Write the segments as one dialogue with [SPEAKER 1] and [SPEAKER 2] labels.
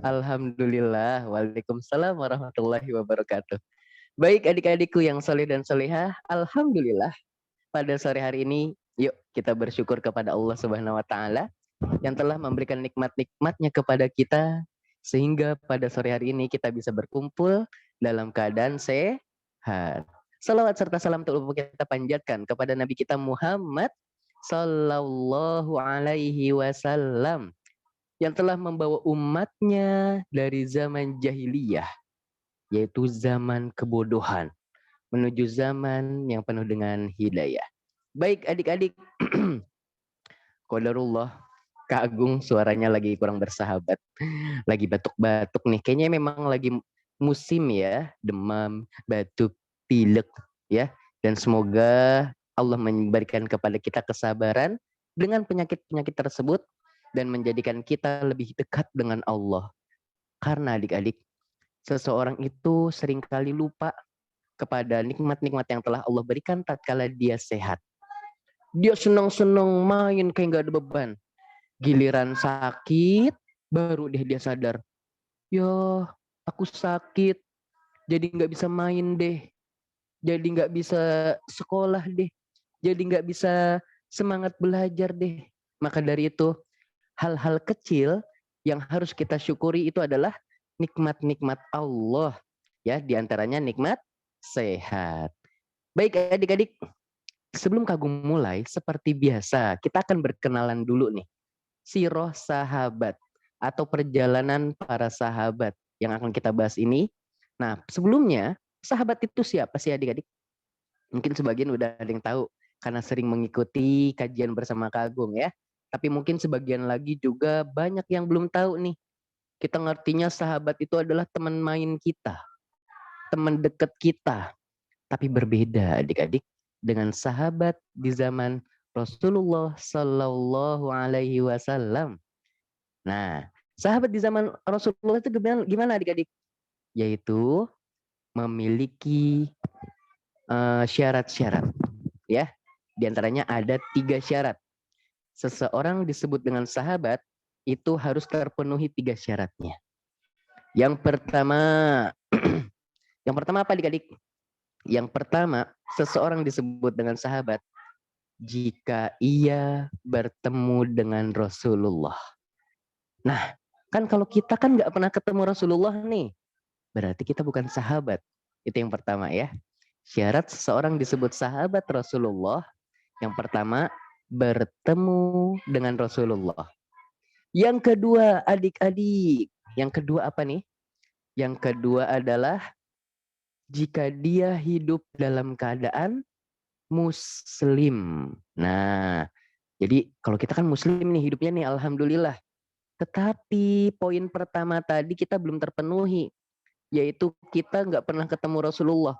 [SPEAKER 1] Alhamdulillah. Waalaikumsalam warahmatullahi wabarakatuh. Baik adik-adikku yang soleh dan solehah, Alhamdulillah pada sore hari ini, yuk kita bersyukur kepada Allah Subhanahu Wa Taala yang telah memberikan nikmat-nikmatnya kepada kita sehingga pada sore hari ini kita bisa berkumpul dalam keadaan sehat. Salawat serta salam terlupa kita panjatkan kepada Nabi kita Muhammad Sallallahu Alaihi Wasallam yang telah membawa umatnya dari zaman jahiliyah, yaitu zaman kebodohan, menuju zaman yang penuh dengan hidayah. Baik adik-adik, qadarullah, Kak Agung suaranya lagi kurang bersahabat, lagi batuk-batuk nih. Kayaknya memang lagi musim ya, demam, batuk, pilek ya. Dan semoga Allah memberikan kepada kita kesabaran dengan penyakit-penyakit tersebut dan menjadikan kita lebih dekat dengan Allah. Karena adik-adik, seseorang itu seringkali lupa kepada nikmat-nikmat yang telah Allah berikan tatkala dia sehat. Dia senang-senang main kayak gak ada beban. Giliran sakit, baru dia sadar. Ya, aku sakit, jadi gak bisa main deh. Jadi gak bisa sekolah deh. Jadi gak bisa semangat belajar deh. Maka dari itu, hal-hal kecil yang harus kita syukuri itu adalah nikmat-nikmat Allah. Ya, diantaranya nikmat sehat. Baik adik-adik, sebelum Kagum mulai, seperti biasa, kita akan berkenalan dulu nih. Sirah sahabat atau perjalanan para sahabat yang akan kita bahas ini. Nah, sebelumnya, sahabat itu siapa sih adik-adik? Mungkin sebagian udah ada yang tahu karena sering mengikuti kajian bersama Kagum ya. Tapi mungkin sebagian lagi juga banyak yang belum tahu nih. Kita ngertinya sahabat itu adalah teman main kita, teman dekat kita. Tapi berbeda adik-adik dengan sahabat di zaman Rasulullah Sallallahu Alaihi Wasallam. Nah, sahabat di zaman Rasulullah itu gimana adik-adik? Yaitu memiliki syarat-syarat. Ya, diantaranya ada 3 syarat. Seseorang disebut dengan sahabat itu harus terpenuhi 3 syaratnya. Yang pertama, yang pertama apa adik-adik? Yang pertama, seseorang disebut dengan sahabat jika ia bertemu dengan Rasulullah. Nah, kan kalau kita kan nggak pernah ketemu Rasulullah nih, berarti kita bukan sahabat. Itu yang pertama ya. Syarat seseorang disebut sahabat Rasulullah, yang pertama, bertemu dengan Rasulullah. Yang kedua, adik-adik. Yang kedua apa nih? Yang kedua adalah jika dia hidup dalam keadaan muslim. Nah, jadi kalau kita kan muslim nih hidupnya nih, alhamdulillah. Tetapi poin pertama tadi kita belum terpenuhi, yaitu kita nggak pernah ketemu Rasulullah.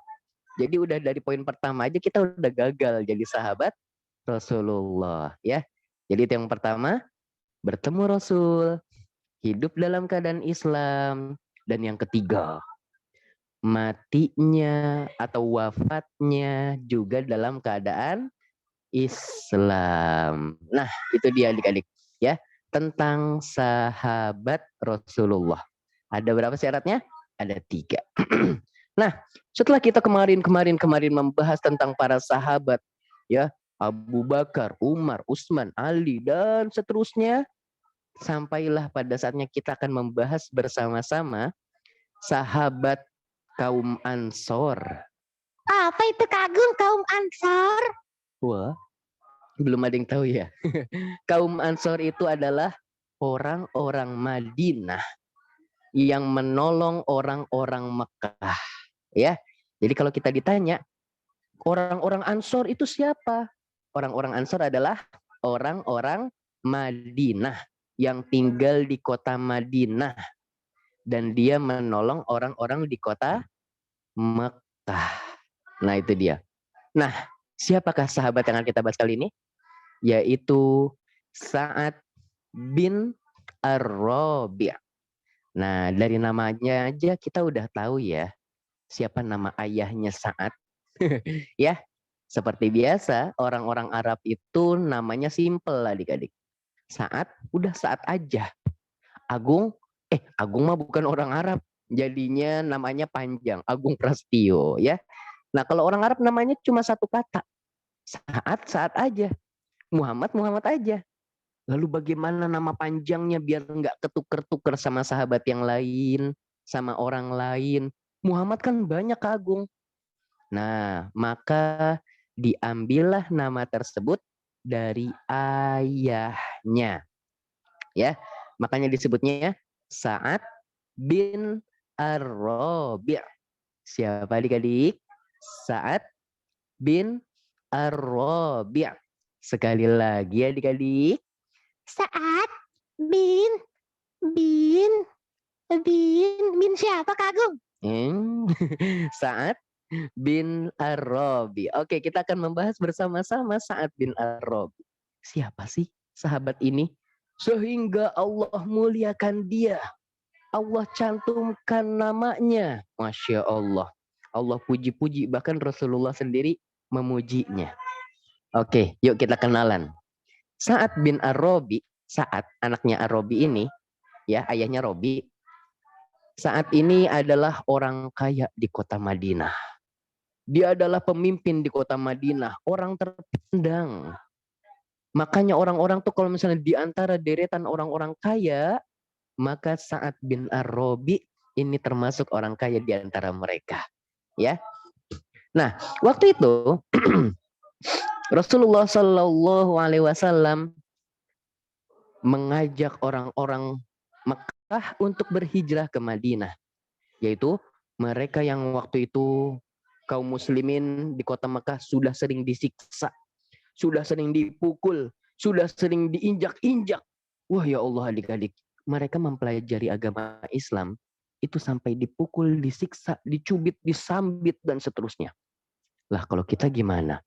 [SPEAKER 1] Jadi udah dari poin pertama aja kita udah gagal jadi sahabat Rasulullah ya. Jadi itu yang pertama, bertemu Rasul, hidup dalam keadaan Islam, dan yang ketiga, matinya atau wafatnya juga dalam keadaan Islam. Nah, itu dia adik-adik ya, tentang sahabat Rasulullah. Ada berapa syaratnya? Ada 3. Nah, setelah kita kemarin membahas tentang para sahabat ya, Abu Bakar, Umar, Utsman, Ali dan seterusnya, sampailah pada saatnya kita akan membahas bersama-sama sahabat kaum Ansor.
[SPEAKER 2] Apa itu Kagum kaum Ansor?
[SPEAKER 1] Wah, belum ada yang tahu ya. Kaum Ansor itu adalah orang-orang Madinah yang menolong orang-orang Mekah. Ya, jadi kalau kita ditanya orang-orang Ansor itu siapa? Orang-orang Ansor adalah orang-orang Madinah yang tinggal di kota Madinah dan dia menolong orang-orang di kota Mekah. Nah, itu dia. Nah, siapakah sahabat yang akan kita bahas kali ini? Yaitu Sa'ad bin Ar-Rabi'. Nah, dari namanya aja kita udah tahu ya siapa nama ayahnya Sa'ad. Ya, seperti biasa orang-orang Arab itu namanya simple adik-adik. Sa'ad, udah Sa'ad aja. Agung, Agung mah bukan orang Arab. Jadinya namanya panjang, Agung Prasetyo ya. Nah, kalau orang Arab namanya cuma satu kata. Saat aja. Muhammad, Muhammad aja. Lalu bagaimana nama panjangnya biar nggak ketuker-tuker sama sahabat yang lain, sama orang lain. Muhammad kan banyak Kak Agung. Nah, maka diambillah nama tersebut dari ayahnya. Ya, makanya disebutnya Sa'ad bin Ar-Rabi'. Siapa adik-adik? Sa'ad bin Ar-Rabi'. Sekali lagi adik-adik.
[SPEAKER 2] Saat bin bin bin siapa Kak Agung?
[SPEAKER 1] Sa'ad bin Ar-Rabi'. Oke, kita akan membahas bersama-sama Sa'ad bin Ar-Rabi'. Siapa sih sahabat ini? Sehingga Allah muliakan dia. Allah cantumkan namanya. Masya Allah. Allah puji-puji. Bahkan Rasulullah sendiri memujinya. Oke, yuk kita kenalan. Sa'ad bin Ar-Rabi'. Sa'ad, anaknya Ar-Rabi' ini. Ya, ayahnya Rabi'. Sa'ad ini adalah orang kaya di kota Madinah. Dia adalah pemimpin di kota Madinah. Orang terpandang. Makanya orang-orang tuh kalau misalnya di antara deretan orang-orang kaya, maka Sa'ad bin Ar-Rabi' ini termasuk orang kaya di antara mereka. Ya. Nah, waktu itu Rasulullah Shallallahu Alaihi Wasallam mengajak orang-orang Mekah untuk berhijrah ke Madinah, yaitu mereka yang waktu itu kaum muslimin di kota Mekah sudah sering disiksa, sudah sering dipukul, sudah sering diinjak-injak. Wah ya Allah adik-adik, mereka mempelajari agama Islam itu sampai dipukul, disiksa, dicubit, disambit dan seterusnya. Lah kalau kita gimana?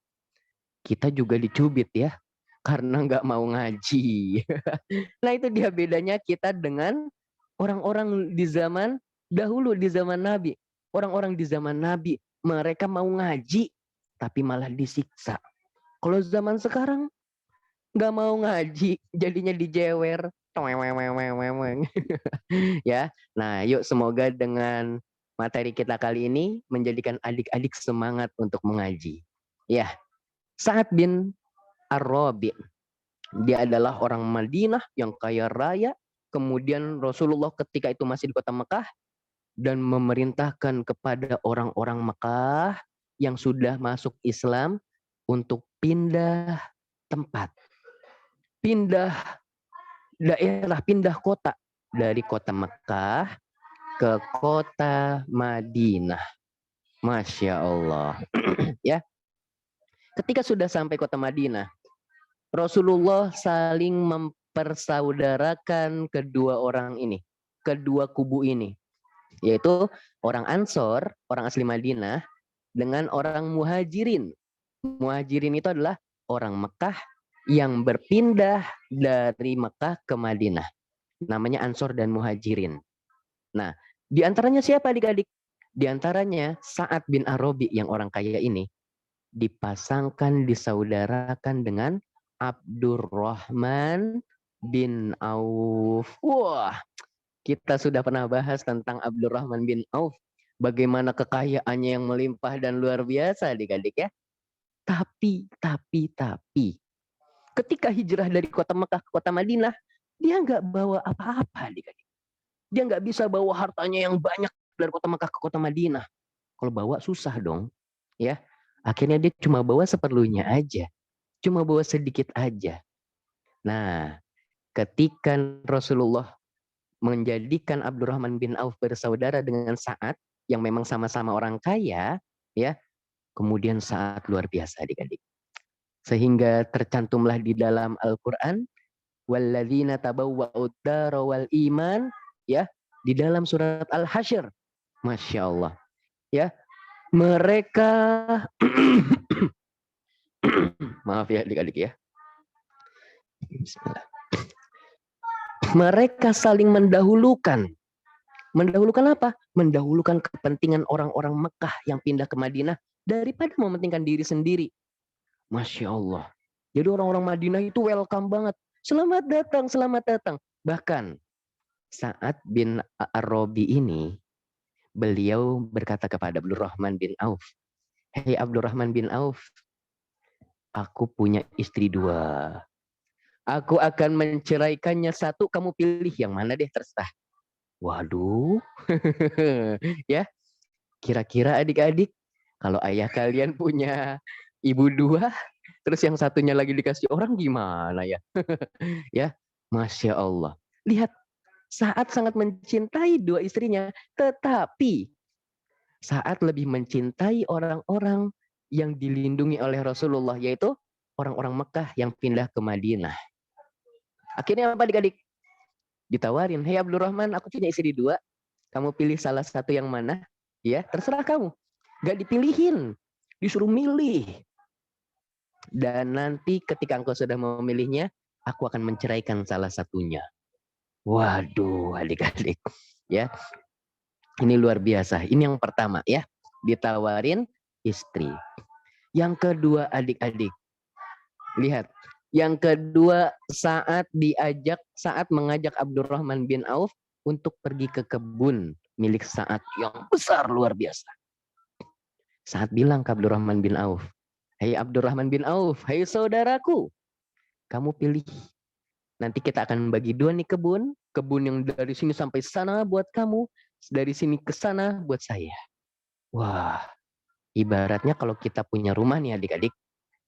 [SPEAKER 1] Kita juga dicubit ya, karena nggak mau ngaji. Nah itu dia bedanya kita dengan orang-orang di zaman dahulu, di zaman Nabi. Orang-orang di zaman Nabi, mereka mau ngaji, tapi malah disiksa. Kalau zaman sekarang, nggak mau ngaji, jadinya dijewer. Ya, nah yuk semoga dengan materi kita kali ini menjadikan adik-adik semangat untuk mengaji. Ya, Sa'ad bin Ar-Rabi'. Dia adalah orang Madinah yang kaya raya. Kemudian Rasulullah ketika itu masih di kota Mekah dan memerintahkan kepada orang-orang Mekah yang sudah masuk Islam untuk pindah tempat. Pindah daerah, pindah kota. Dari kota Mekah ke kota Madinah. Masya Allah. Ya. Ketika sudah sampai kota Madinah, Rasulullah saling mempersaudarakan kedua orang ini, kedua kubu ini, yaitu orang Ansor, orang asli Madinah, dengan orang Muhajirin. Muhajirin itu adalah orang Mekah yang berpindah dari Mekah ke Madinah. Namanya Ansor dan Muhajirin. Nah, di antaranya siapa adik-adik? Di antaranya Sa'ad bin Ar-Rabi' yang orang kaya ini dipasangkan, disaudarakan dengan Abdurrahman bin Auf. Wah, kita sudah pernah bahas tentang Abdurrahman bin Auf. Bagaimana kekayaannya yang melimpah dan luar biasa adik-adik ya. Tapi. Ketika hijrah dari kota Mekah ke kota Madinah, dia nggak bawa apa-apa adik-adik. Dia nggak bisa bawa hartanya yang banyak dari kota Mekah ke kota Madinah. Kalau bawa susah dong. Ya, akhirnya dia cuma bawa seperlunya aja. Cuma bawa sedikit aja. Nah, ketika Rasulullah menjadikan Abdurrahman bin Auf bersaudara dengan Sa'ad yang memang sama-sama orang kaya, ya, kemudian Sa'ad luar biasa adik-adik. Sehingga tercantumlah di dalam Al-Qur'an walladzina tabawwa'ud dara wal iman, ya, di dalam surat Al-Hasyr. Masya Allah. Ya, mereka maaf ya adik-adik ya. Bismillah. Mereka saling mendahulukan. Mendahulukan apa? Mendahulukan kepentingan orang-orang Mekah yang pindah ke Madinah daripada mementingkan diri sendiri. Masya Allah. Jadi orang-orang Madinah itu welcome banget. Selamat datang, selamat datang. Bahkan Sa'ad bin Ar-Rabi ini, beliau berkata kepada Abdurrahman bin Auf, "Hei Abdurrahman bin Auf, aku punya istri 2. Aku akan menceraikannya 1, kamu pilih yang mana deh, terserah." Waduh. Ya, kira-kira adik-adik, kalau ayah kalian punya ibu 2, terus yang satunya lagi dikasih orang gimana ya? Ya, Masya Allah. Lihat, Saat sangat mencintai 2 istrinya, tetapi Saat lebih mencintai orang-orang yang dilindungi oleh Rasulullah, yaitu orang-orang Mekah yang pindah ke Madinah. Akhirnya apa adik-adik? Ditawarin, "Hei Abdurrahman, aku punya istri 2. Kamu pilih salah satu yang mana?" Ya, terserah kamu. Gak dipilihin, disuruh milih. Dan nanti ketika engkau sudah memilihnya, aku akan menceraikan salah satunya. Waduh, adik-adik. Ya, ini luar biasa. Ini yang pertama ya, ditawarin istri. Yang kedua adik-adik, lihat. Yang kedua saat mengajak Abdurrahman bin Auf untuk pergi ke kebun milik Sa'ad yang besar luar biasa. Sa'ad bilang ke Abdurrahman bin Auf, "Hei Abdurrahman bin Auf, hei saudaraku, kamu pilih. Nanti kita akan bagi 2 nih kebun yang dari sini sampai sana buat kamu, dari sini ke sana buat saya." Wah, ibaratnya kalau kita punya rumah nih adik-adik,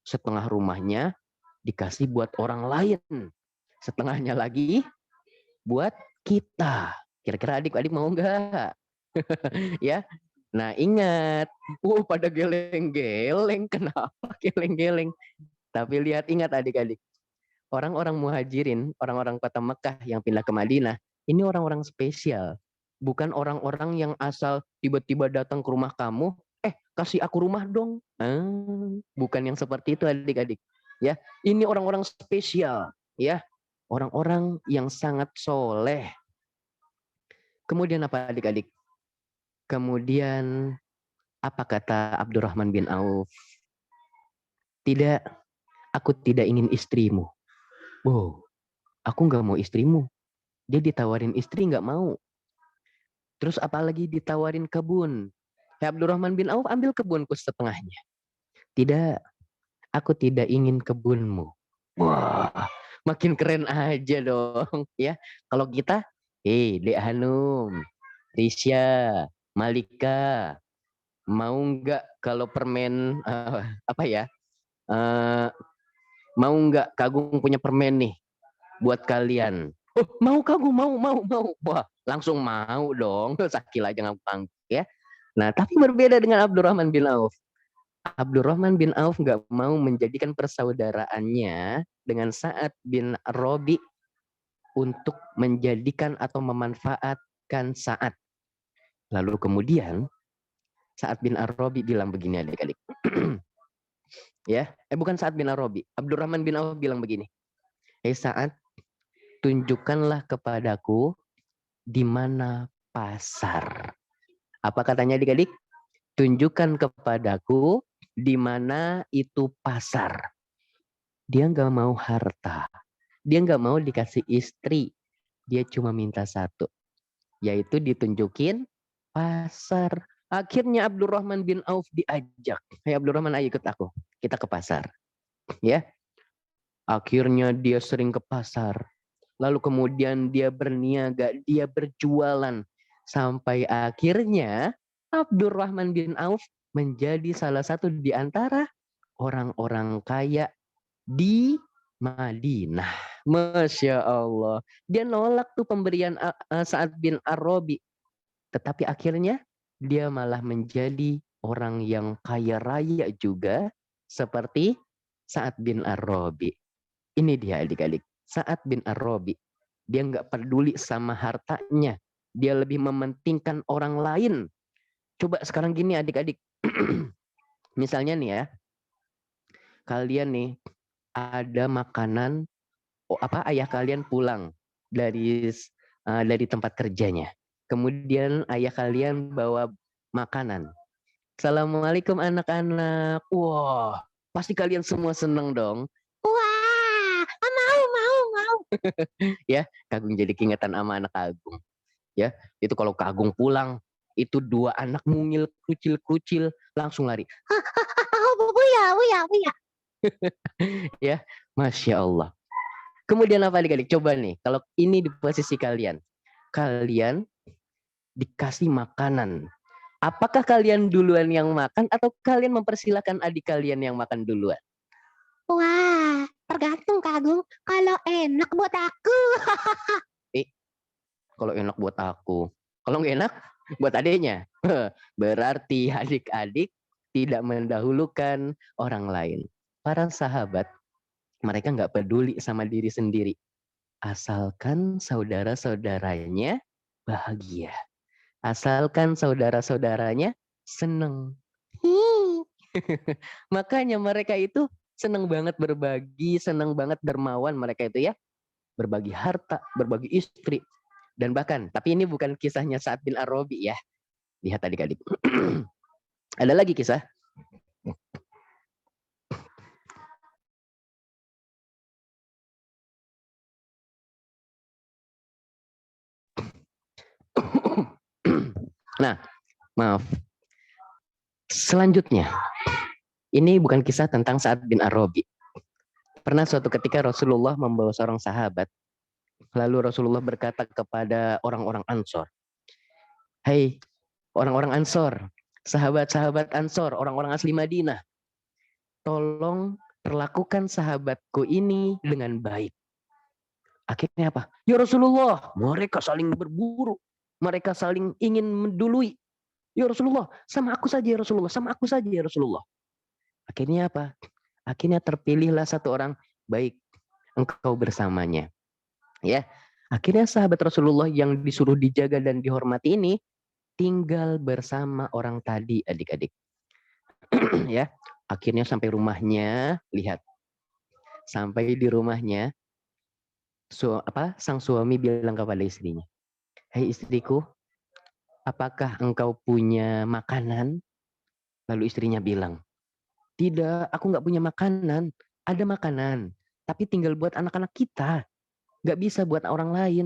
[SPEAKER 1] setengah rumahnya dikasih buat orang lain, setengahnya lagi buat kita. Kira-kira adik-adik mau nggak? Ya, nah ingat, pada geleng-geleng, kenapa geleng-geleng? Tapi ingat adik-adik, orang-orang muhajirin, orang-orang kota Mekah yang pindah ke Madinah, ini orang-orang spesial. Bukan orang-orang yang asal tiba-tiba datang ke rumah kamu, kasih aku rumah dong. Bukan yang seperti itu adik-adik. Ya, ini orang-orang spesial, ya. Orang-orang yang sangat soleh. Kemudian apa adik-adik? Kemudian apa kata Abdurrahman bin Auf? "Tidak, aku tidak ingin istrimu." Wow, aku nggak mau istrimu. Dia ditawarin istri nggak mau. Terus apalagi ditawarin kebun. Ya Abdurrahman bin Auf, ambil kebunku setengahnya. "Tidak, aku tidak ingin kebunmu." Wah, makin keren aja dong. Ya, kalau kita, Dek Hanum, Risya, Malika, mau nggak kalau permen apa ya? Uh, mau nggak Kagung punya permen nih buat kalian? "Oh, mau Kagung, mau." Wah, langsung mau dong. Sakila jangan pang ya. Nah, tapi berbeda dengan Abdurrahman bin Auf. Abdurrahman bin Auf nggak mau menjadikan persaudaraannya dengan Sa'ad bin Rabi untuk menjadikan atau memanfaatkan Sa'ad. Lalu kemudian Sa'ad bin Ar-Rabi bilang begini adik-adik. Ya, bukan Sa'ad bin Ar-Rabi. Abdurrahman bin Auf bilang begini. "Hei Sa'ad, tunjukkanlah kepadaku di mana pasar." Apa katanya adik-adik? "Tunjukkan kepadaku di mana itu pasar." Dia nggak mau harta. Dia nggak mau dikasih istri. Dia cuma minta satu, yaitu ditunjukin pasar. Akhirnya Abdurrahman bin Auf diajak. "Hei Abdurrahman, ayo ikut aku. Kita ke pasar." Ya. Akhirnya dia sering ke pasar. Lalu kemudian dia berniaga, dia berjualan. Sampai akhirnya Abdurrahman bin Auf menjadi salah satu di antara orang-orang kaya di Madinah. Masya Allah. Dia nolak tuh pemberian Sa'ad bin Ar-Rabi. Tetapi akhirnya dia malah menjadi orang yang kaya raya juga seperti Sa'ad bin Ar-Rabi. Ini dia adik-adik. Sa'ad bin Ar-Rabi. Dia nggak peduli sama hartanya. Dia lebih mementingkan orang lain. Coba sekarang gini adik-adik. Misalnya nih ya. Kalian nih ada makanan, ayah kalian pulang dari tempat kerjanya. Kemudian ayah kalian bawa makanan. "Assalamualaikum anak-anak." Wah, pasti kalian semua seneng dong.
[SPEAKER 2] Wah, mau.
[SPEAKER 1] Ya, Kak Agung jadi keingetan sama anak Kak Agung. Ya, itu kalau Kak Agung pulang, itu 2 anak mungil krucil-krucil langsung lari.
[SPEAKER 2] Oh, buya, buya, buya.
[SPEAKER 1] Ya, Masya Allah. Kemudian apa adik-adik? Coba nih, kalau ini di posisi kalian. Kalian dikasih makanan. Apakah kalian duluan yang makan atau kalian mempersilahkan adik kalian yang makan duluan?
[SPEAKER 2] Wah, tergantung Kak Agung. Kalau enak buat aku.
[SPEAKER 1] Eh, kalau enak buat aku. Kalau nggak enak, buat adiknya. Berarti adik-adik tidak mendahulukan orang lain. Para sahabat, mereka nggak peduli sama diri sendiri. Asalkan saudara-saudaranya bahagia. Asalkan saudara-saudaranya seneng. Makanya mereka itu seneng banget berbagi, seneng banget dermawan mereka itu ya. Berbagi harta, berbagi istri. Dan bahkan, tapi ini bukan kisahnya Sa'ad bin Ar-Rabi ya. Lihat adik-adik. Ada lagi kisah. Nah, maaf. Selanjutnya, ini bukan kisah tentang Sa'ad bin Ar-Rabi. Pernah suatu ketika Rasulullah membawa seorang sahabat. Lalu Rasulullah berkata kepada orang-orang Ansor, "Hai orang-orang Ansor, sahabat-sahabat Ansor, orang-orang asli Madinah, tolong perlakukan sahabatku ini dengan baik." Akhirnya apa? Ya Rasulullah, mereka saling berburu. Mereka saling ingin mendului. Ya Rasulullah, sama aku saja ya Rasulullah, sama aku saja ya Rasulullah. Akhirnya apa? Akhirnya terpilihlah satu orang, baik, engkau bersamanya. Ya, akhirnya sahabat Rasulullah yang disuruh dijaga dan dihormati ini tinggal bersama orang tadi, adik-adik. Ya, akhirnya sampai rumahnya, lihat, sampai di rumahnya, sang suami bilang kepada istrinya, "Hei istriku, apakah engkau punya makanan?" Lalu istrinya bilang, "Tidak, aku nggak punya makanan. Ada makanan, tapi tinggal buat anak-anak kita. Nggak bisa buat orang lain."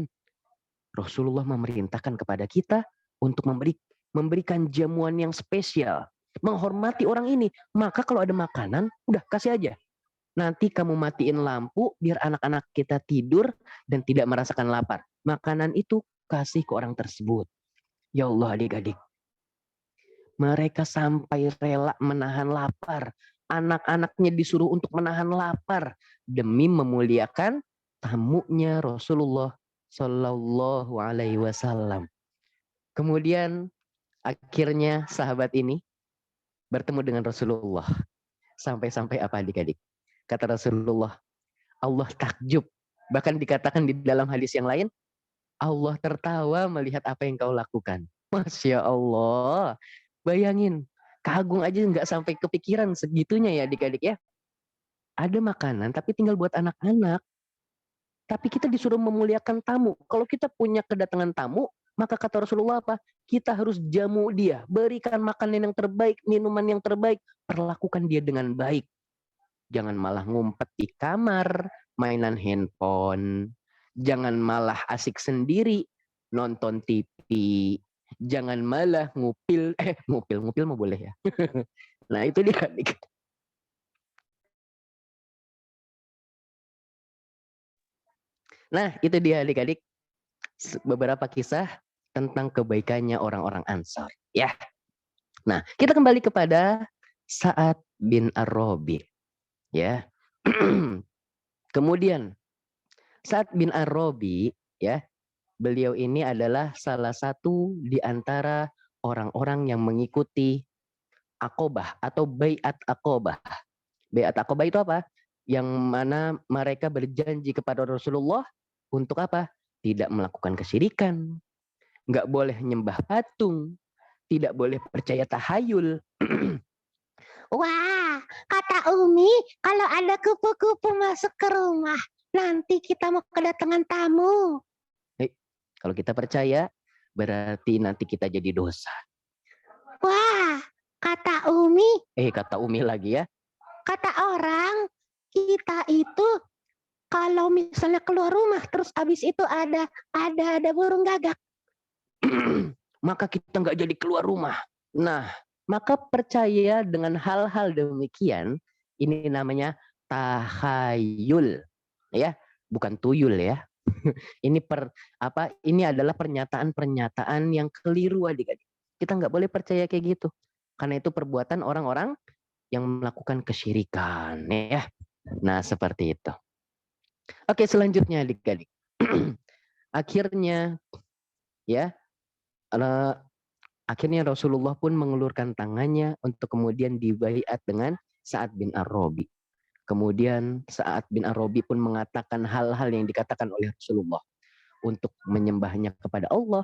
[SPEAKER 1] Rasulullah memerintahkan kepada kita untuk memberikan jamuan yang spesial. Menghormati orang ini. Maka kalau ada makanan, udah kasih aja. Nanti kamu matiin lampu biar anak-anak kita tidur dan tidak merasakan lapar. Makanan itu kasih ke orang tersebut. Ya Allah adik-adik. Mereka sampai rela menahan lapar. Anak-anaknya disuruh untuk menahan lapar demi memuliakan tamunya Rasulullah Shallallahu Alaihi Wasallam. Kemudian akhirnya sahabat ini bertemu dengan Rasulullah. Sampai-sampai apa adik-adik? Kata Rasulullah, Allah takjub. Bahkan dikatakan di dalam hadis yang lain, Allah tertawa melihat apa yang kau lakukan. Masya Allah. Bayangin, Kak Agung aja nggak sampai kepikiran segitunya ya adik-adik ya. Ada makanan tapi tinggal buat anak-anak. Tapi kita disuruh memuliakan tamu. Kalau kita punya kedatangan tamu, maka kata Rasulullah apa? Kita harus jamu dia. Berikan makanan yang terbaik, minuman yang terbaik. Perlakukan dia dengan baik. Jangan malah ngumpet di kamar, mainan handphone. Jangan malah asik sendiri, nonton TV. Jangan malah ngupil mah boleh ya. Nah itu dia. Nah itu dia adik-adik. Beberapa kisah tentang kebaikannya orang-orang Ansar. Ya. Nah kita kembali kepada Sa'ad bin Ar-Rabi. Ya. Kemudian Sa'ad bin Ar-Rabi, ya, beliau ini adalah salah satu di antara orang-orang yang mengikuti Aqobah atau Baiat Aqobah. Baiat Aqobah itu apa? Yang mana mereka berjanji kepada Rasulullah untuk apa? Tidak melakukan kesyirikan, nggak boleh nyembah patung, tidak boleh percaya tahayul.
[SPEAKER 2] Wah, kata Umi, kalau ada kupu-kupu masuk ke rumah, nanti kita mau kedatangan tamu.
[SPEAKER 1] Kalau kita percaya, berarti nanti kita jadi dosa.
[SPEAKER 2] Wah, kata Umi.
[SPEAKER 1] Kata Umi lagi ya.
[SPEAKER 2] Kata orang, kita itu kalau misalnya keluar rumah terus abis itu ada burung gagak?
[SPEAKER 1] Maka kita nggak jadi keluar rumah. Nah, maka percaya dengan hal-hal demikian, ini namanya tahayul, ya, bukan tuyul ya. Ini ini adalah pernyataan-pernyataan yang keliru adik-adik. Kita nggak boleh percaya kayak gitu. Karena itu perbuatan orang-orang yang melakukan kesyirikan, ya. Nah, seperti itu. Oke, selanjutnya adik-adik. Akhirnya, ya, akhirnya Rasulullah pun mengulurkan tangannya untuk kemudian dibaiat dengan Sa'ad bin Ar-Rabi. Kemudian Sa'ad bin Ar-Rabi pun mengatakan hal-hal yang dikatakan oleh Rasulullah untuk menyembahnya kepada Allah,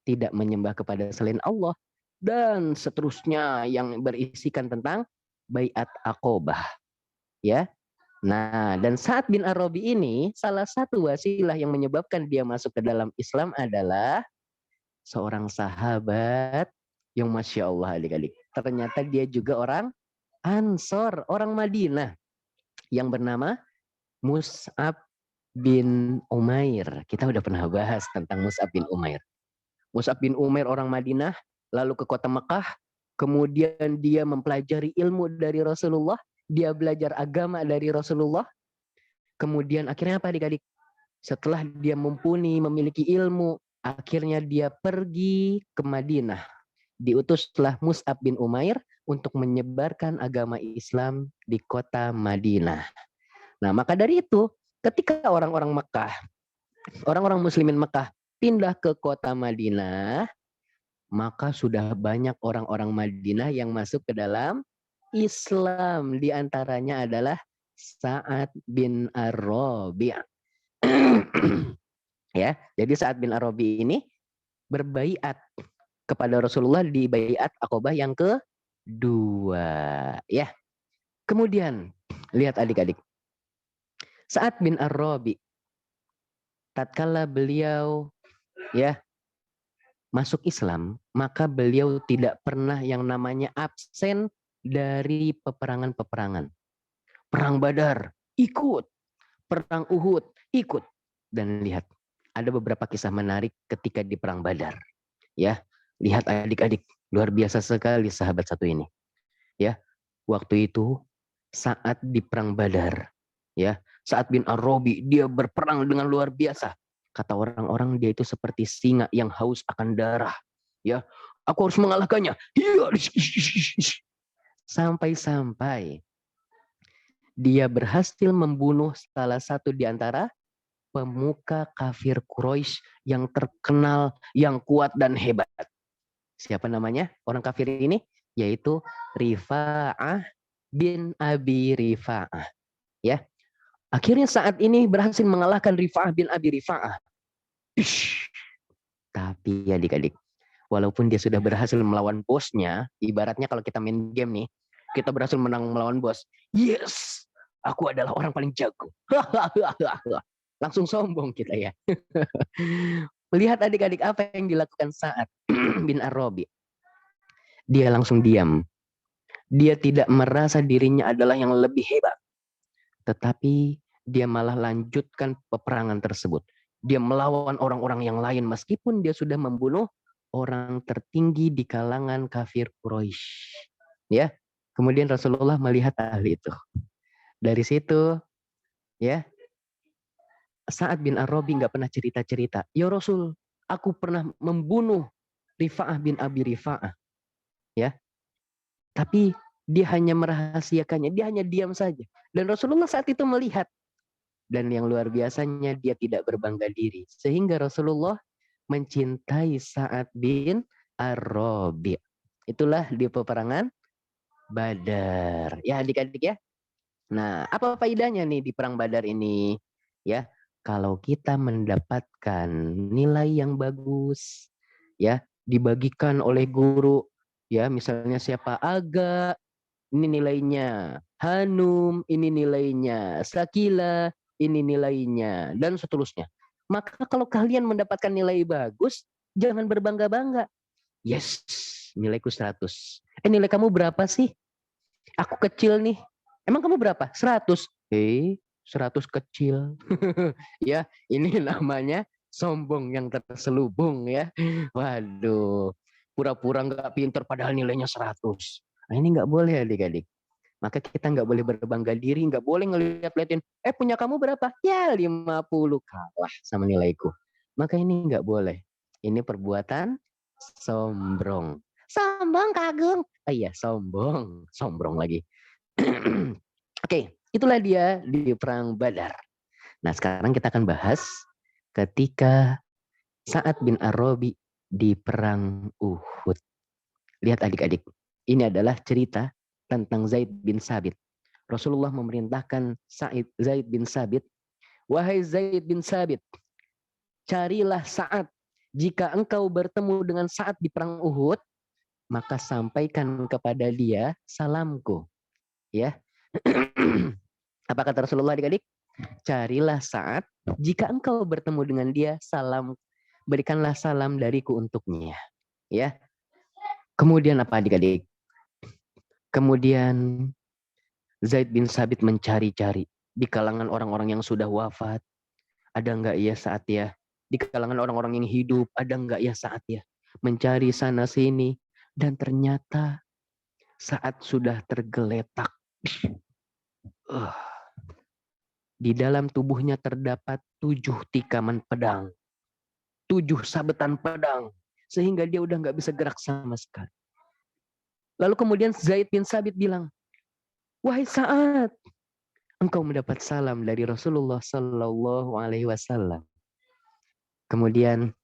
[SPEAKER 1] tidak menyembah kepada selain Allah, dan seterusnya yang berisikan tentang baiat Aqobah. Ya. Nah, dan Sa'ad bin Ar-Rabi ini salah satu wasilah yang menyebabkan dia masuk ke dalam Islam adalah seorang sahabat yang Masya Allah adik-adik. Ternyata dia juga orang Ansor, orang Madinah yang bernama Mus'ab bin Umair. Kita udah pernah bahas tentang Mus'ab bin Umair. Mus'ab bin Umair orang Madinah, lalu ke kota Mekah, kemudian dia mempelajari ilmu dari Rasulullah, dia belajar agama dari Rasulullah, kemudian akhirnya apa adik-adik? Setelah dia mumpuni, memiliki ilmu, akhirnya dia pergi ke Madinah. Diutuslah Mus'ab bin Umair untuk menyebarkan agama Islam di kota Madinah. Nah, maka dari itu, ketika orang-orang Mekah, orang-orang muslimin Mekah pindah ke kota Madinah, maka sudah banyak orang-orang Madinah yang masuk ke dalam Islam. Di antaranya adalah Sa'ad bin Ar-Rabi'. Ya, jadi Sa'ad bin Ar-Rabi' ini berbaiat kepada Rasulullah di baiat Aqobah yang kedua, ya. Kemudian lihat adik-adik, Sa'ad bin Ar-Rabi' tatkala beliau ya masuk Islam, maka beliau tidak pernah yang namanya absen dari peperangan-peperangan. Perang Badar ikut, perang Uhud ikut. Dan lihat, ada beberapa kisah menarik ketika di perang Badar. Ya, lihat adik-adik, luar biasa sekali sahabat satu ini. Ya, waktu itu saat di perang Badar, ya, Sa'ad bin Ar-Rabi dia berperang dengan luar biasa. Kata orang-orang dia itu seperti singa yang haus akan darah. Ya, aku harus mengalahkannya. Sampai-sampai dia berhasil membunuh salah satu di antara pemuka kafir Quraisy yang terkenal, yang kuat dan hebat. Siapa namanya? Orang kafir ini yaitu Rifa'ah bin Abi Rifa'ah. Ya. Akhirnya saat ini berhasil mengalahkan Rifa'ah bin Abi Rifa'ah. Tapi adik-adik, walaupun dia sudah berhasil melawan bosnya, ibaratnya kalau kita main game nih, kita berhasil menang melawan bos. Yes, aku adalah orang paling jago. Langsung sombong kita ya. Melihat adik-adik apa yang dilakukan Sa'ad bin Ar-Rabi. Dia langsung diam. Dia tidak merasa dirinya adalah yang lebih hebat. Tetapi dia malah lanjutkan peperangan tersebut. Dia melawan orang-orang yang lain meskipun dia sudah membunuh orang tertinggi di kalangan kafir Quraisy. Ya. Kemudian Rasulullah melihat hal itu. Dari situ ya, Sa'ad bin Ar-Rabi nggak pernah cerita-cerita. Ya Rasul, aku pernah membunuh Rifa'ah bin Abi Rifa'ah. Ya. Tapi dia hanya merahasiakannya, dia hanya diam saja. Dan Rasulullah saat itu melihat. Dan yang luar biasanya dia tidak berbangga diri. Sehingga Rasulullah mencintai Sa'ad bin Ar-Rabi'. Itulah di peperangan Badar. Ya adik-adik ya. Nah, apa faedahnya nih di perang Badar ini? Ya, kalau kita mendapatkan nilai yang bagus, ya, dibagikan oleh guru, ya, misalnya siapa Aga, ini nilainya, Hanum, ini nilainya, Sakila, ini nilainya, dan seterusnya. Maka kalau kalian mendapatkan nilai bagus, jangan berbangga-bangga. Yes, nilaiku 100. Nilai kamu berapa sih? Aku kecil nih. Emang kamu berapa? 100. 100 kecil. Ya, ini namanya sombong yang terselubung ya. Waduh, pura-pura nggak pinter padahal nilainya 100. Nah, ini nggak boleh adik-adik. Maka kita nggak boleh berbangga diri, nggak boleh ngeliat-liatin, punya kamu berapa? Ya 50, kalah sama nilaiku. Maka ini nggak boleh. Ini perbuatan sombong.
[SPEAKER 2] Sombong Kak Agung.
[SPEAKER 1] Iya, sombong. Sombong lagi. Oke, itulah dia di Perang Badar. Nah, sekarang kita akan bahas ketika Sa'ad bin Ar-Rabi di Perang Uhud. Lihat adik-adik, ini adalah cerita tentang Zaid bin Sabit. Rasulullah memerintahkan Zaid bin Sabit, wahai Zaid bin Sabit, carilah Sa'ad. Jika engkau bertemu dengan Sa'ad di Perang Uhud, maka sampaikan kepada dia salamku. Ya. Apa kata Rasulullah adik-adik? Carilah Sa'ad, jika engkau bertemu dengan dia, berikanlah salam dariku untuknya. Ya. Kemudian apa adik-adik? Kemudian Zaid bin Sabit mencari-cari di kalangan orang-orang yang sudah wafat. Ada enggak ya Sa'ad ya? Di kalangan orang-orang yang hidup, ada enggak ya Sa'ad ya? Mencari sana sini. Dan ternyata Sa'ad sudah tergeletak. Di dalam tubuhnya terdapat 7 tikaman pedang. 7 sabetan pedang. Sehingga dia udah nggak bisa gerak sama sekali. Lalu kemudian Zaid bin Sabit bilang, wahai Sa'ad, engkau mendapat salam dari Rasulullah Sallallahu Alaihi Wasallam. Kemudian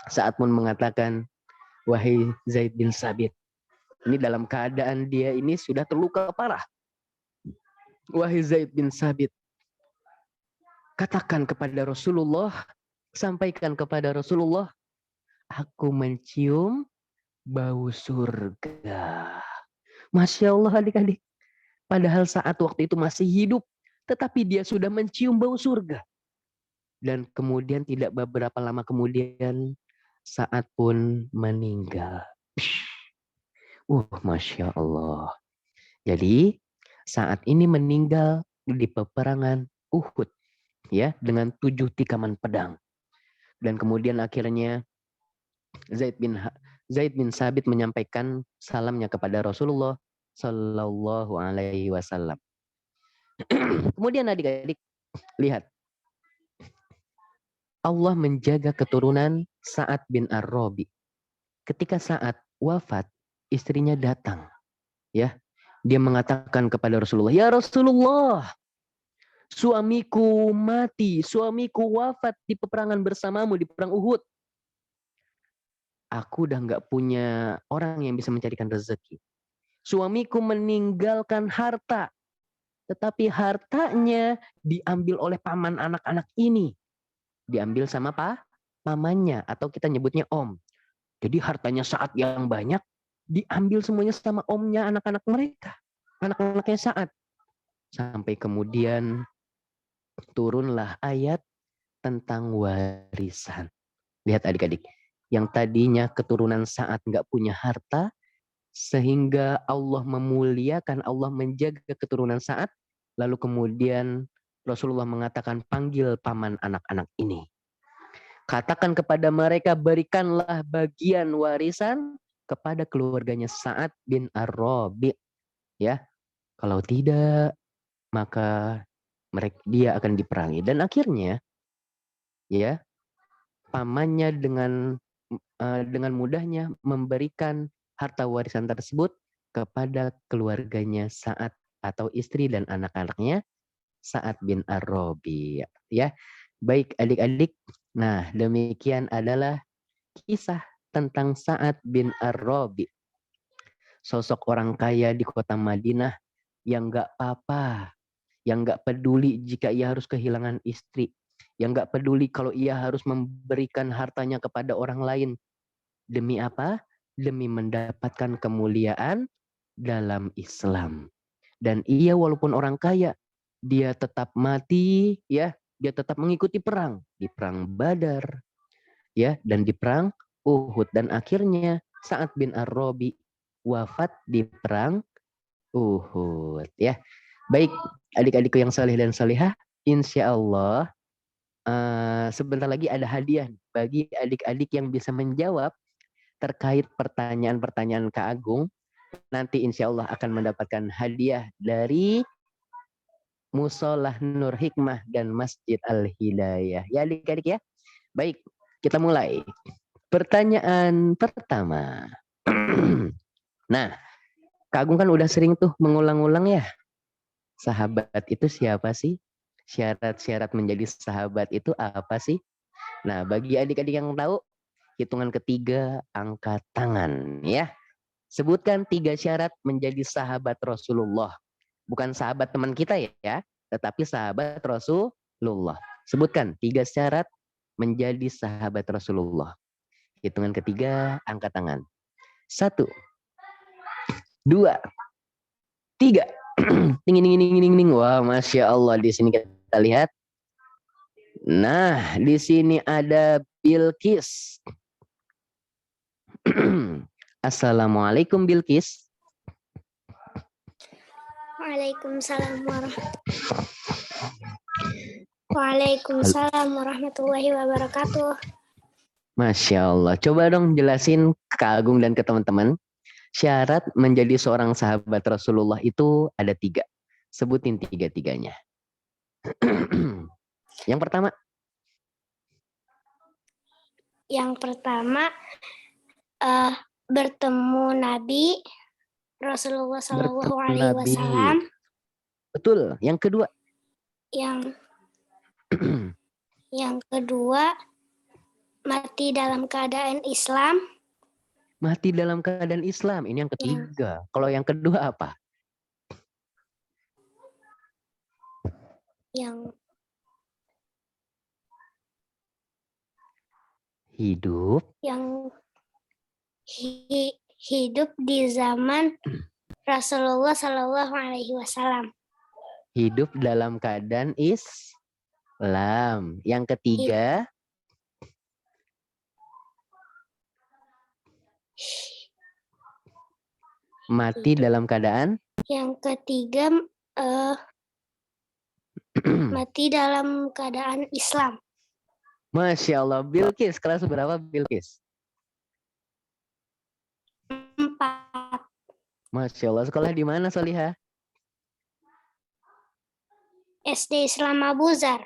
[SPEAKER 1] Sa'ad pun mengatakan, wahai Zaid bin Sabit, ini dalam keadaan dia ini sudah terluka parah. Wahai Zaid bin Sabit, katakan kepada Rasulullah, sampaikan kepada Rasulullah, aku mencium bau surga. Masya Allah adik-adik. Padahal saat waktu itu masih hidup, tetapi dia sudah mencium bau surga. Dan kemudian tidak beberapa lama kemudian, Sa'ad pun meninggal. Masya Allah. Jadi saat ini meninggal di peperangan Uhud, ya, dengan 7 tikaman pedang. Dan kemudian akhirnya Zaid bin Sabit menyampaikan salamnya kepada Rasulullah Sallallahu Alaihi Wasallam. Kemudian adik-adik lihat, Allah menjaga keturunan Sa'ad bin Ar-Rabi. Ketika Sa'ad wafat, istrinya datang, ya, dia mengatakan kepada Rasulullah, ya Rasulullah, suamiku mati, suamiku wafat di peperangan bersamamu di perang Uhud. Aku udah nggak punya orang yang bisa mencarikan rezeki. Suamiku meninggalkan harta, tetapi hartanya diambil oleh paman anak-anak ini. Diambil sama pamannya, atau kita nyebutnya om. Jadi hartanya Sa'ad yang banyak, diambil semuanya sama omnya anak-anak mereka. Anak-anaknya Sa'ad. Sampai kemudian turunlah ayat tentang warisan. Lihat adik-adik, yang tadinya keturunan Sa'ad nggak punya harta, sehingga Allah memuliakan, Allah menjaga keturunan Sa'ad, lalu kemudian Rasulullah mengatakan, panggil paman anak-anak ini. Katakan kepada mereka, berikanlah bagian warisan kepada keluarganya Sa'ad bin Ar-Rabi. Ya, kalau tidak, maka dia akan diperangi. Dan akhirnya, ya, pamannya dengan mudahnya memberikan harta warisan tersebut kepada keluarganya Sa'ad atau istri dan anak-anaknya Sa'ad bin Ar-Rabi. Ya, baik adik-adik. Nah, demikian adalah kisah tentang Sa'ad bin Ar-Rabi. Sosok orang kaya di kota Madinah yang nggak apa-apa, yang nggak peduli jika ia harus kehilangan istri, yang nggak peduli kalau ia harus memberikan hartanya kepada orang lain. Demi apa? Demi mendapatkan kemuliaan dalam Islam. Dan ia walaupun orang kaya, dia tetap mati, ya, dia tetap mengikuti perang di perang Badar, ya, dan di perang Uhud. Dan akhirnya Sa'ad bin Ar-Rabi wafat di perang Uhud, ya. Baik, adik-adikku yang saleh dan salehah, insya Allah sebentar lagi ada hadiah bagi adik-adik yang bisa menjawab terkait pertanyaan-pertanyaan Kak Agung. Nanti insya Allah akan mendapatkan hadiah dari Musolah Nur Hikmah dan Masjid Al-Hidayah. Ya adik-adik ya. Baik, kita mulai. Pertanyaan pertama. Nah, Kak Agung kan udah sering tuh mengulang-ulang ya. Sahabat itu siapa sih? Syarat-syarat menjadi sahabat itu apa sih? Nah, bagi adik-adik yang tahu, hitungan ketiga angkat tangan ya. Sebutkan 3 syarat menjadi sahabat Rasulullah. Bukan sahabat teman kita ya, tetapi sahabat Rasulullah. Sebutkan 3 syarat menjadi sahabat Rasulullah. Hitungan ketiga, angkat tangan. 1, 2, 3. Ting, ting, ting, ting, ting. Wah, Masya Allah. Di sini kita lihat. Nah, di sini ada Bilqis. Assalamualaikum Bilqis.
[SPEAKER 3] Waalaikumsalam warahmatullahi wabarakatuh.
[SPEAKER 1] Masya Allah. Coba dong jelasin ke Kak Agung dan ke teman-teman. Syarat menjadi seorang sahabat Rasulullah itu ada 3. Sebutin 3-tiganya. Yang pertama.
[SPEAKER 3] Yang pertama bertemu Nabi Rasulullah Shallallahu Alaihi Wasallam.
[SPEAKER 1] Betul. Yang kedua.
[SPEAKER 3] Yang kedua mati dalam keadaan Islam.
[SPEAKER 1] Mati dalam keadaan Islam. Ini yang ketiga. Kalau yang kedua apa?
[SPEAKER 3] Yang
[SPEAKER 1] hidup.
[SPEAKER 3] Yang hidup di zaman Rasulullah Shallallahu Alaihi Wasallam.
[SPEAKER 1] Hidup dalam keadaan Islam. Yang ketiga. Mati dalam keadaan.
[SPEAKER 3] Yang ketiga mati dalam keadaan Islam.
[SPEAKER 1] Masya Allah. Bilqis, kelas berapa Bilqis?
[SPEAKER 3] 4.
[SPEAKER 1] Masya Allah. Sekolah di mana Solihah?
[SPEAKER 3] SD Islam Abuzar.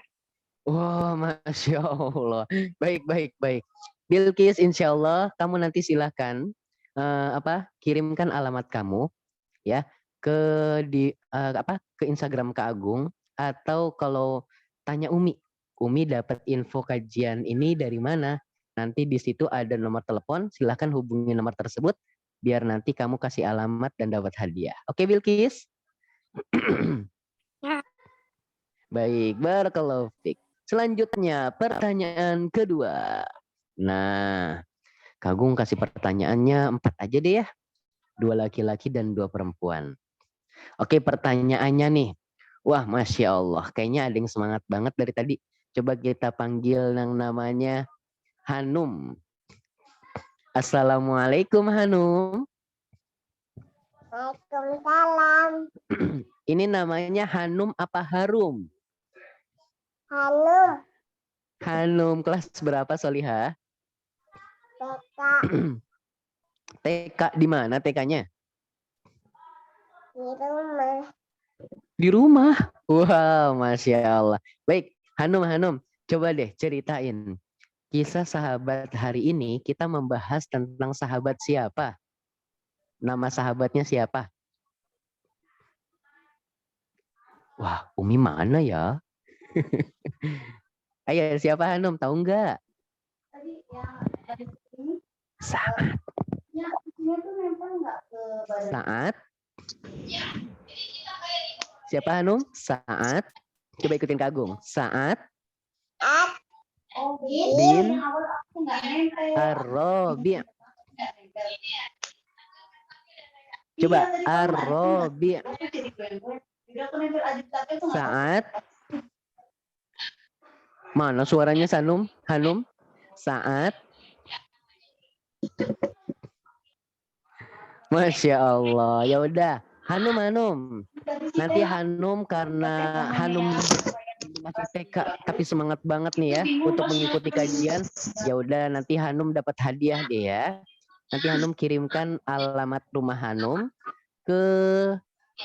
[SPEAKER 1] Wah, Masya Allah. Baik. Bilqis, insya Allah kamu nanti silahkan kirimkan alamat kamu ya ke ke Instagram Kak Agung, atau kalau tanya Umi dapat info kajian ini dari mana, nanti di situ ada nomor telepon, silahkan hubungi nomor tersebut biar nanti kamu kasih alamat dan dapat hadiah. Oke Bilqis? Baik, barakallahu fiik. Selanjutnya pertanyaan kedua. Nah, Kak Agung kasih pertanyaannya 4 aja deh ya. 2 laki-laki dan 2 perempuan. Oke, pertanyaannya nih. Wah, Masya Allah. Kayaknya ada yang semangat banget dari tadi. Coba kita panggil yang namanya Hanum. Assalamualaikum Hanum.
[SPEAKER 4] Waalaikumsalam.
[SPEAKER 1] Ini namanya Hanum apa Harum?
[SPEAKER 4] Hanum.
[SPEAKER 1] Hanum, kelas berapa Solihah?
[SPEAKER 4] TK.
[SPEAKER 1] TK di mana TK-nya?
[SPEAKER 4] Di rumah.
[SPEAKER 1] Di rumah. Wow, Masya Allah. Baik, Hanum, coba deh ceritain. Kisah sahabat hari ini kita membahas tentang sahabat siapa? Nama sahabatnya siapa? Wah, Umi mana ya? Ayo, siapa Hanum? Tahu nggak? Saat. Siapa Hanum? Saat. Coba ikutin Kak Agung. Saat bin Ar-Rabi'. Coba Ar-Rabi'. Saat. Mana suaranya Hanum? Saat. Masya Allah. Ya udah, Hanum. Nanti Hanum karena Hanum masih TK tapi semangat banget nih ya untuk mengikuti kajian. Ya udah, nanti Hanum dapat hadiah deh ya. Nanti Hanum kirimkan alamat rumah Hanum ke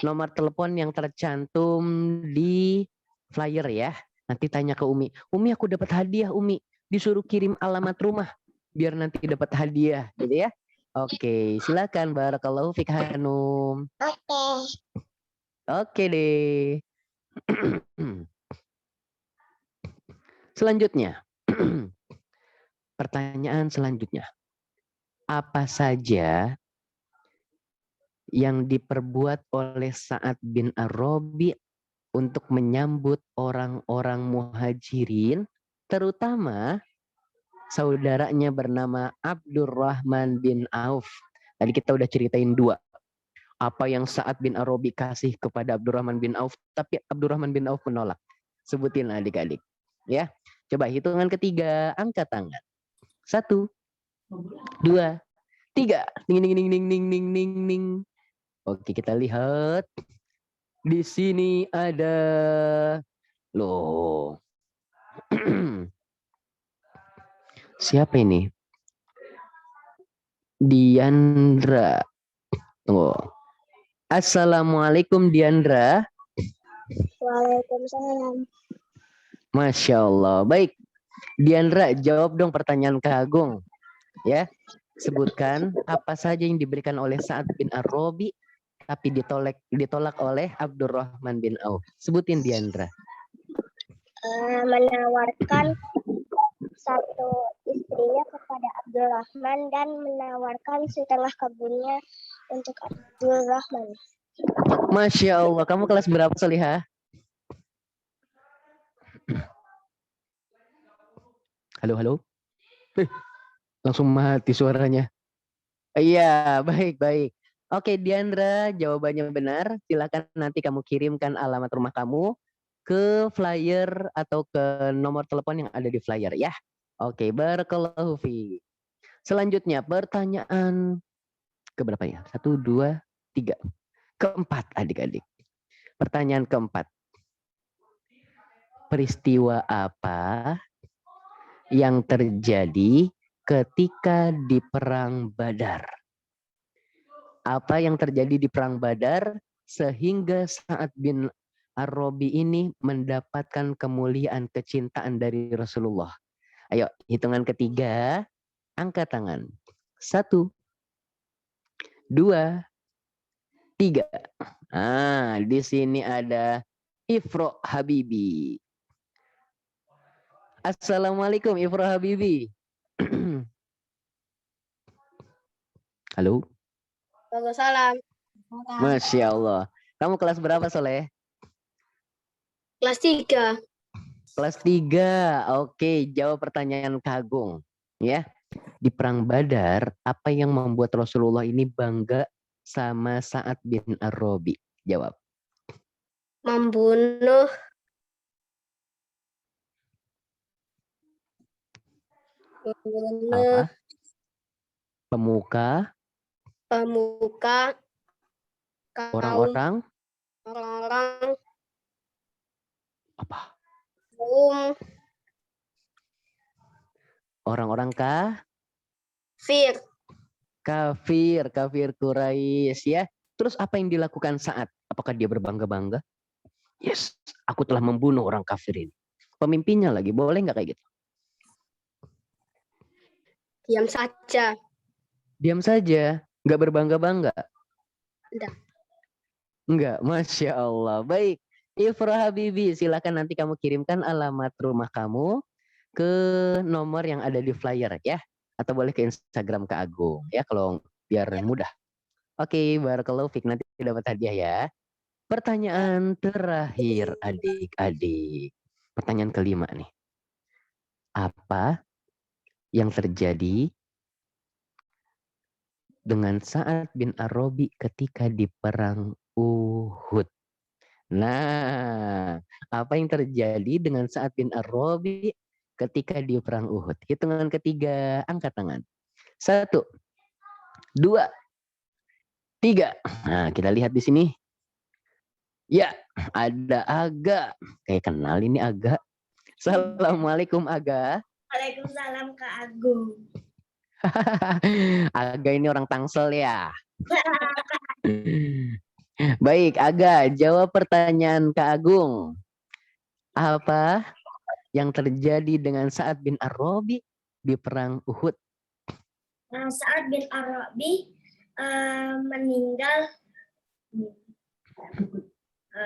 [SPEAKER 1] nomor telepon yang tercantum di flyer ya. Nanti tanya ke Umi, Umi aku dapat hadiah Umi, disuruh kirim alamat rumah biar nanti dapat hadiah gitu ya. Oke, silakan. Barakallahu fik Hanum.
[SPEAKER 4] Oke.
[SPEAKER 1] Oke deh. Selanjutnya, pertanyaan selanjutnya. Apa saja yang diperbuat oleh Sa'ad bin Ar-Rabi untuk menyambut orang-orang muhajirin, terutama saudaranya bernama Abdurrahman bin Auf. Tadi kita udah ceritain dua. Apa yang Sa'ad bin Ar-Rabi kasih kepada Abdurrahman bin Auf, tapi Abdurrahman bin Auf menolak. Sebutin adik-adik. Ya, coba hitungan ketiga, angkat tangan. 1, 2, 3. Ning ning ning ning ning ning ning ning. Oke, kita lihat. Di sini ada loh. Siapa ini? Diandra. Tunggu. Assalamualaikum Diandra.
[SPEAKER 4] Waalaikumsalam.
[SPEAKER 1] Masya Allah. Baik. Diandra, jawab dong pertanyaan Kak Agung. Ya. Sebutkan apa saja yang diberikan oleh Sa'ad bin Ar-Rabi tapi ditolak oleh Abdurrahman bin Auf. Sebutin Diandra.
[SPEAKER 4] Menawarkan satu istrinya kepada Abdurrahman dan menawarkan setengah kebunnya untuk Abdurrahman.
[SPEAKER 1] Masya Allah. Kamu kelas berapa Solihah? Halo, halo. Langsung mati suaranya. Iya, baik. Oke, Diandra, jawabannya benar. Silakan nanti kamu kirimkan alamat rumah kamu ke flyer atau ke nomor telepon yang ada di flyer ya. Oke, barakallahu fi. Selanjutnya pertanyaan keberapa ya? 1, 2, 3. Keempat, adik-adik. Pertanyaan keempat. Peristiwa apa yang terjadi ketika di Perang Badar? Apa yang terjadi di Perang Badar sehingga Sa'ad bin Ar-Rabi ini mendapatkan kemuliaan kecintaan dari Rasulullah? Ayo, hitungan ketiga, angkat tangan. 1, 2, 3. Di sini ada Ifro Habibi. Assalamualaikum Ifro Habibi. Halo.
[SPEAKER 3] Waalaikumsalam.
[SPEAKER 1] Masya Allah. Kamu kelas berapa Soleh?
[SPEAKER 3] Kelas 3.
[SPEAKER 1] Kelas 3. Oke, jawab pertanyaan Kak Agung. Ya. Di Perang Badar, apa yang membuat Rasulullah ini bangga sama Sa'ad bin Ar-Rabi? Jawab.
[SPEAKER 3] Membunuh
[SPEAKER 1] Apa? Pemuka
[SPEAKER 3] kaum
[SPEAKER 1] orang-orang
[SPEAKER 3] orang-orang
[SPEAKER 1] apa?
[SPEAKER 3] kaum
[SPEAKER 1] Orang-orang
[SPEAKER 3] kafir.
[SPEAKER 1] kafir Quraisy ya. Terus apa yang dilakukan Sa'ad? Apakah dia berbangga-bangga? Yes, aku telah membunuh orang kafir ini. Pemimpinnya lagi, boleh nggak kayak gitu?
[SPEAKER 3] Diam saja.
[SPEAKER 1] Diam saja, nggak berbangga-bangga. Enggak, Masya Allah. Baik, Ifra Habibi, silakan nanti kamu kirimkan alamat rumah kamu ke nomor yang ada di flyer ya. Atau boleh ke Instagram Kak Agung ya, kalau biar mudah. Oke, barakallahu fik, nanti dapat hadiah ya. Pertanyaan terakhir adik-adik. Pertanyaan kelima nih. Apa yang terjadi dengan Sa'ad bin Ar-Rabi ketika di perang Uhud? Nah, apa yang terjadi dengan Sa'ad bin Ar-Rabi ketika di perang Uhud? Hitungan ketiga, angkat tangan. 1, 2, 3. Nah, kita lihat di sini. Ya, Ada Aga. Kayak kenal ini Aga. Assalamualaikum Aga.
[SPEAKER 3] Waalaikumsalam Kak Agung.
[SPEAKER 1] Aga ini orang Tangsel ya. Baik, Aga, jawab pertanyaan Kak Agung. Apa yang terjadi dengan Sa'ad bin Ar-Rabi di perang Uhud?
[SPEAKER 3] Sa'ad bin Ar-Rabi meninggal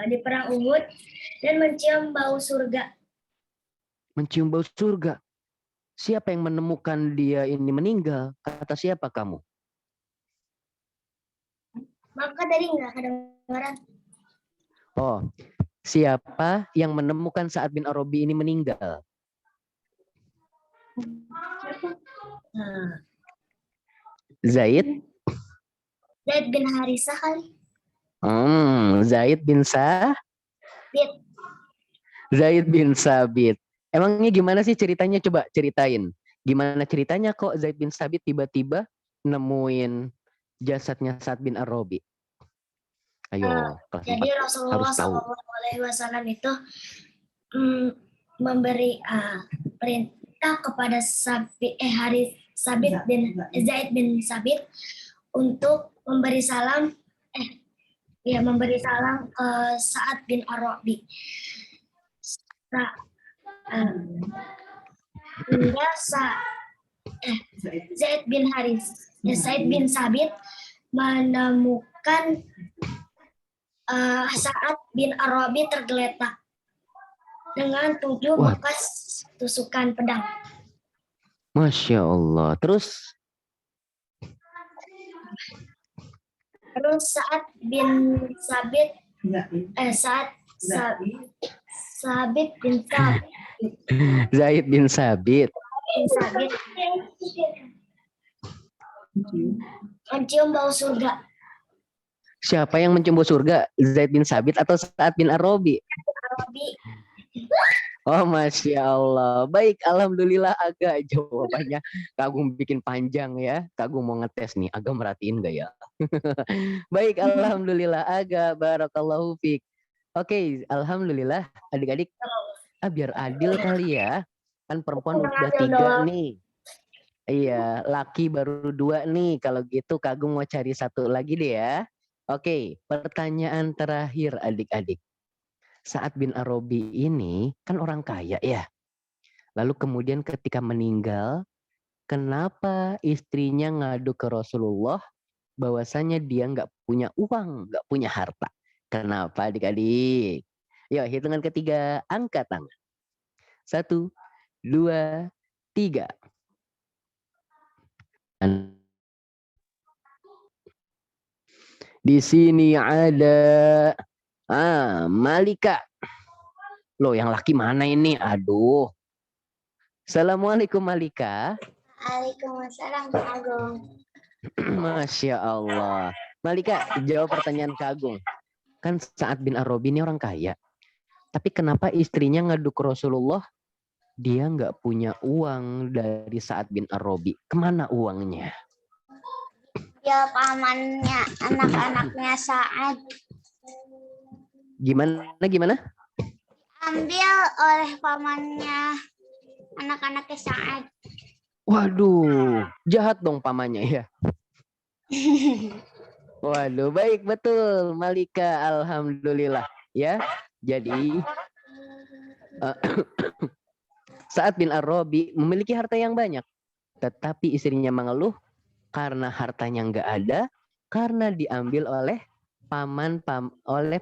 [SPEAKER 3] di perang Uhud dan mencium bau surga.
[SPEAKER 1] Mencium bau surga. Siapa yang menemukan dia ini meninggal? Kata siapa kamu?
[SPEAKER 3] Maka tadi nggak kedengaran.
[SPEAKER 1] Oh, siapa yang menemukan Sa'ad bin Ar-Rabi ini meninggal? Zaid?
[SPEAKER 3] Zaid bin Harisah kali.
[SPEAKER 1] Zaid bin
[SPEAKER 3] Bit.
[SPEAKER 1] Zaid bin Sabit. Emangnya gimana sih ceritanya? Coba ceritain. Gimana ceritanya kok Zaid bin Sabit tiba-tiba nemuin jasadnya Sa'ad bin Ar-Rabi? Ayo, kelas
[SPEAKER 3] Jadi
[SPEAKER 1] 4
[SPEAKER 3] Rasulullah
[SPEAKER 1] harus tahu.
[SPEAKER 3] SAW itu memberi perintah kepada Zaid bin Sabit untuk memberi salam ke Sa'ad bin Ar-Rabi. Hingga Zaid bin Sabit menemukan Sa'ad bin Ar-Rabi tergeletak dengan 7 bekas tusukan pedang.
[SPEAKER 1] Masya Allah. Terus
[SPEAKER 3] Sa'ad bin Sabit
[SPEAKER 1] Zaid bin Sabit
[SPEAKER 3] mencium bau surga.
[SPEAKER 1] Siapa yang mencium bau surga? Zaid bin Sabit atau Sa'ad bin Ar-Rabi? Oh, Masya Allah. Baik, Alhamdulillah agak jawabannya. Kagum bikin panjang ya. Kagum mau ngetes nih. Agak merhatiin gak ya? Baik, Alhamdulillah agak. Barakallahu fiik. Oke, Alhamdulillah. Adik-adik. Biar adil kali ya. Kan perempuan udah 3 nih. Iya, laki baru 2 nih. Kalau gitu Kagum mau cari 1 lagi deh ya. Oke, pertanyaan terakhir adik-adik. Sa'ad bin Ar-Rabi ini kan orang kaya ya. Lalu kemudian ketika meninggal, kenapa istrinya ngadu ke Rasulullah bahwasanya dia nggak punya uang, nggak punya harta? Kenapa adik-adik? Yuk, hitungan ketiga, angkat tangan. 1, 2, 3. Di sini ada Malika. Loh, yang laki mana ini? Aduh. Assalamualaikum Malika.
[SPEAKER 3] Waalaikumsalam Kak Agung.
[SPEAKER 1] Masya Allah. Malika, jawab pertanyaan Kak Agung. Kan Sa'ad bin Ar-Rabi ini orang kaya. Tapi kenapa istrinya ngadu ke Rasulullah? Dia nggak punya uang dari Sa'ad bin Ar-Rabi. Kemana uangnya?
[SPEAKER 3] Ya pamannya, anak-anaknya Sa'ad.
[SPEAKER 1] Gimana?
[SPEAKER 3] Ambil oleh pamannya, anak-anaknya Sa'ad.
[SPEAKER 1] Waduh, jahat dong pamannya ya. Waduh, baik betul Malika, alhamdulillah ya. Jadi Sa'ad bin Ar-Rabi memiliki harta yang banyak, tetapi istrinya mengeluh karena hartanya nggak ada, karena diambil oleh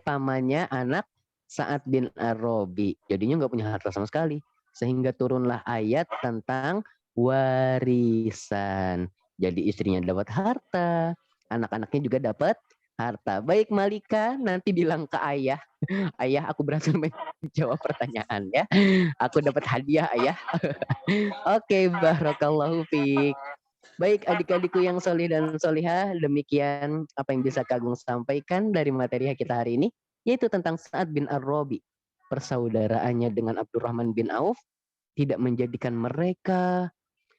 [SPEAKER 1] pamannya anak Sa'ad bin Ar-Rabi. Jadinya nggak punya harta sama sekali, sehingga turunlah ayat tentang warisan. Jadi istrinya dapat harta, anak-anaknya juga dapat harta. Baik Malika, nanti bilang ke ayah, ayah aku berhasil menjawab pertanyaan ya. Aku dapat hadiah ayah. Oke, barakallahu fiik. Baik adik-adikku yang solih dan solihah, demikian apa yang bisa Kagum sampaikan dari materi kita hari ini, yaitu tentang Sa'ad bin Ar-Rabi. Persaudaraannya dengan Abdurrahman bin Auf tidak menjadikan mereka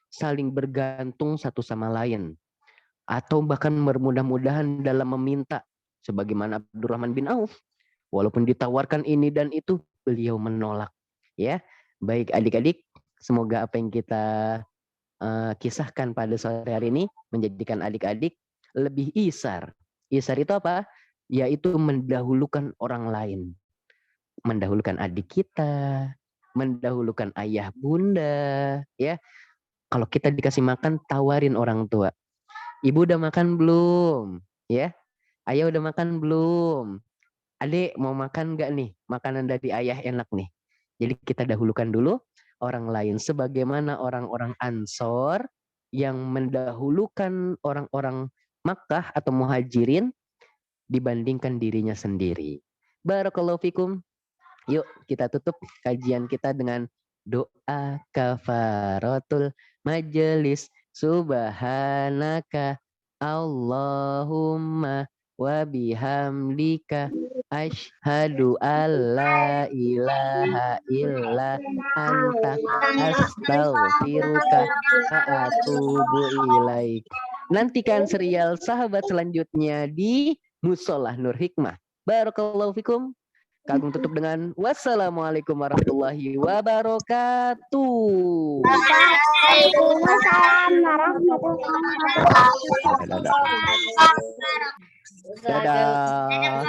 [SPEAKER 1] saling bergantung satu sama lain, atau bahkan bermudah-mudahan dalam meminta, sebagaimana Abdurrahman bin Auf Walaupun ditawarkan ini dan itu, beliau menolak. Ya, baik adik-adik, semoga apa yang kita kisahkan pada sore hari ini menjadikan adik-adik lebih isar. Isar itu apa? Yaitu mendahulukan orang lain. Mendahulukan adik kita, mendahulukan ayah bunda, ya. Kalau kita dikasih makan, tawarin orang tua. Ibu udah makan belum? Ya. Ayah udah makan belum? Adik mau makan nggak nih? Makanan dari ayah enak nih. Jadi kita dahulukan dulu orang lain. Sebagaimana orang-orang Ansor yang mendahulukan orang-orang Makkah atau Muhajirin dibandingkan dirinya sendiri. Barakallahu fikum. Yuk kita tutup kajian kita dengan doa kafaratul majelis. Subhanaka Allahumma wa bihamdika asyhadu alla ilaha illa anta astaghfiruka wa atubu ilaik. Nantikan serial sahabat selanjutnya di Musolah Nur Hikmah. Barakallahu fikum. Kagum tutup dengan wassalamualaikum warahmatullahi wabarakatuh.
[SPEAKER 4] Waalaikumsalam warahmatullahi wabarakatuh.
[SPEAKER 1] Dadah.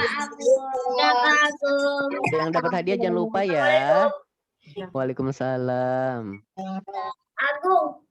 [SPEAKER 1] Yang dapat hadiah jangan lupa ya. Waalaikumsalam.
[SPEAKER 3] Agung.